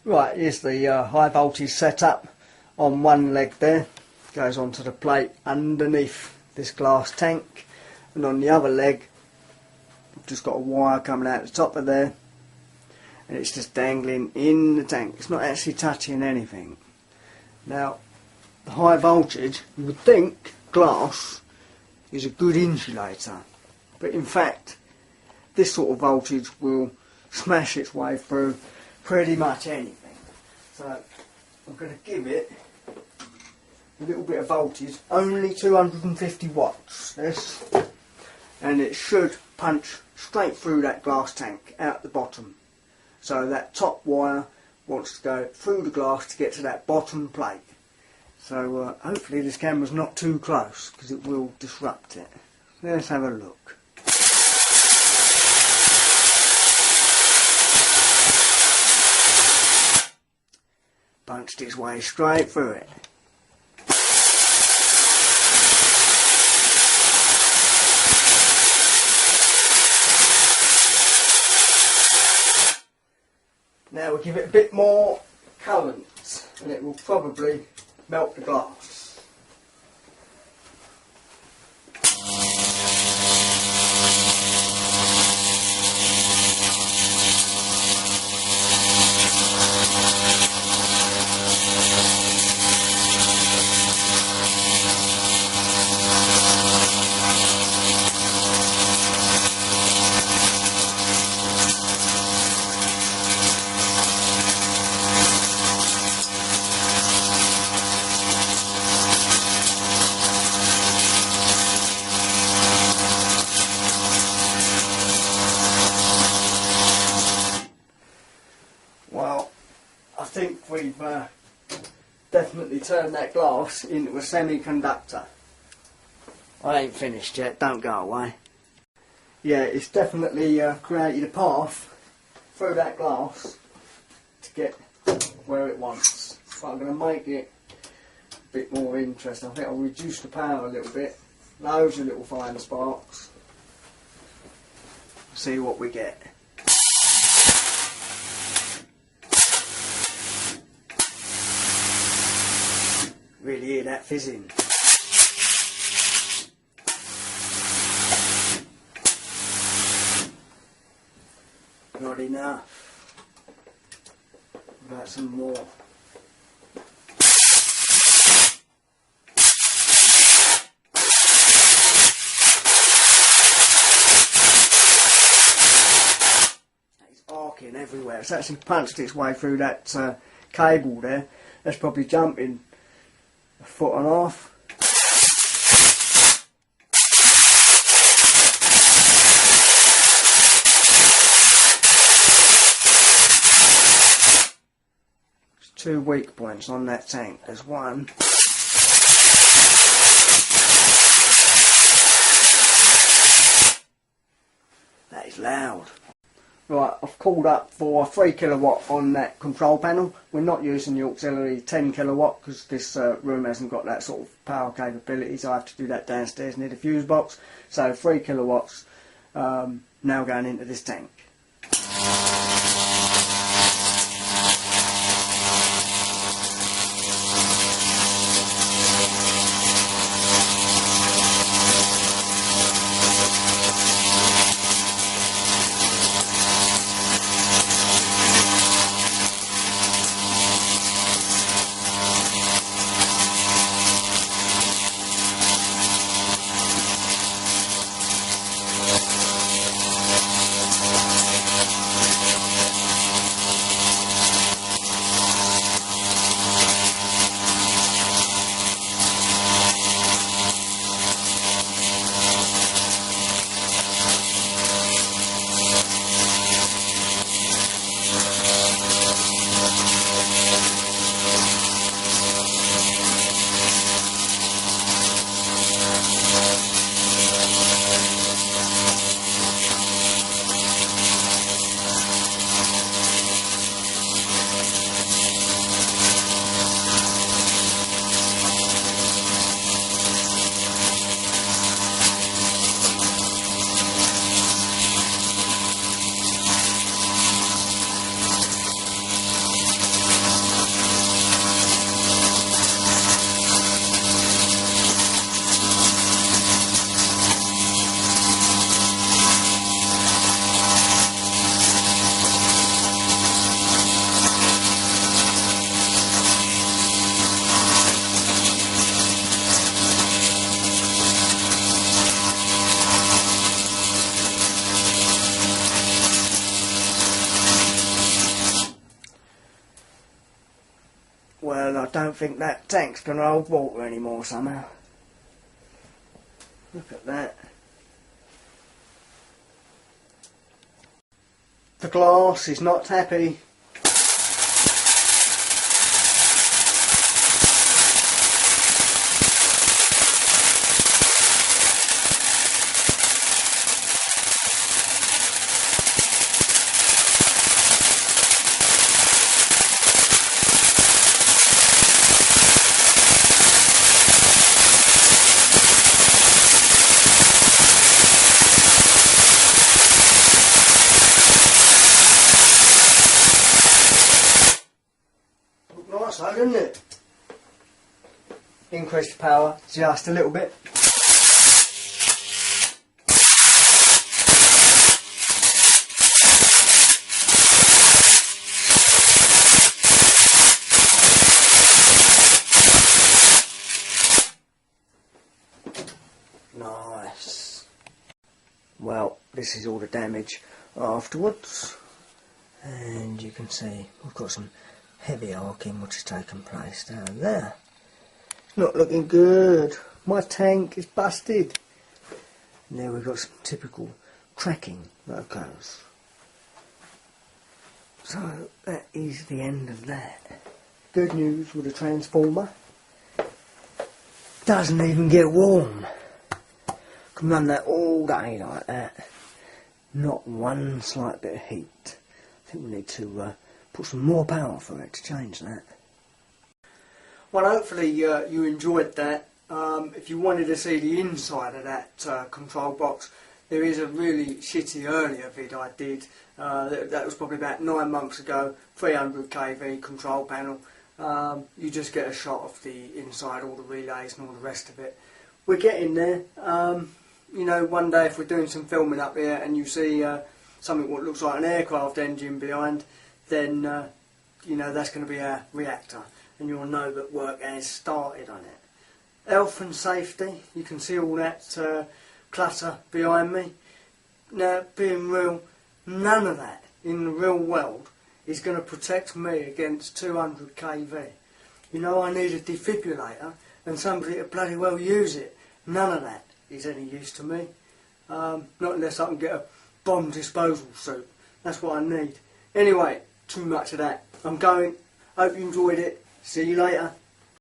Right, here's the high voltage setup on one leg there. Goes onto the plate underneath this glass tank, and on the other leg I've just got a wire coming out the top of there, and it's just dangling in the tank. It's not actually touching anything. Now, the high voltage, you would think glass is a good insulator, but in fact this sort of voltage will smash its way through pretty much anything. So I'm going to give it a little bit of voltage, only 250 watts this, and it should punch straight through that glass tank out the bottom. So that top wire wants to go through the glass to get to that bottom plate. So hopefully this camera's not too close, because it will disrupt it. Let's have a look. Punched its way straight through it. Now we'll give it a bit more current, and it will probably melt the glass. Well, I think we've definitely turned that glass into a semiconductor. I ain't finished yet, don't go away. Yeah, it's definitely created a path through that glass to get where it wants. But I'm going to make it a bit more interesting. I think I'll reduce the power a little bit. Loads of little fine sparks. See what we get. Really hear that fizzing. Not enough. About some more. It's arcing everywhere. It's actually punched its way through that cable there. That's probably jumping a foot and a half. There's two weak points on that tank. There's one. That is loud. Right, I've called up for 3 kilowatt on that control panel. We're not using the auxiliary 10 kilowatt because this room hasn't got that sort of power capability, so I have to do that downstairs near the fuse box. So 3 kilowatts now going into this tank. well, I don't think that tank's going to hold water anymore somehow. Look at that. The glass is not happy. Nice though, doesn't it? Increase the power just a little bit. Nice. Well, this is all the damage afterwards, and you can see we've got some heavy arcing which has taken place down there. It's not looking good. My tank is busted. And there we've got some typical cracking that occurs. So that is the end of that. Good news with the transformer. Doesn't even get warm. Can run that all day like that. Not one slight bit of heat. I think we need to put some more power for it to change that. Well, hopefully you enjoyed that. If you wanted to see the inside of that control box, there is a really shitty earlier vid I did. That was probably about 9 months ago. 300 kV control panel. You just get a shot of the inside, all the relays and all the rest of it. We're getting there. You know, one day if we're doing some filming up here and you see something what looks like an aircraft engine behind, then you know that's going to be our reactor, and you'll know that work has started on it. Health and safety, you can see all that clutter behind me. Now, being real, none of that in the real world is going to protect me against 200 kV. You know, I need a defibrillator and somebody to bloody well use it. None of that is any use to me. Not unless I can get a bomb disposal suit. That's what I need. Anyway, too much of that. I'm going. Hope you enjoyed it. See you later.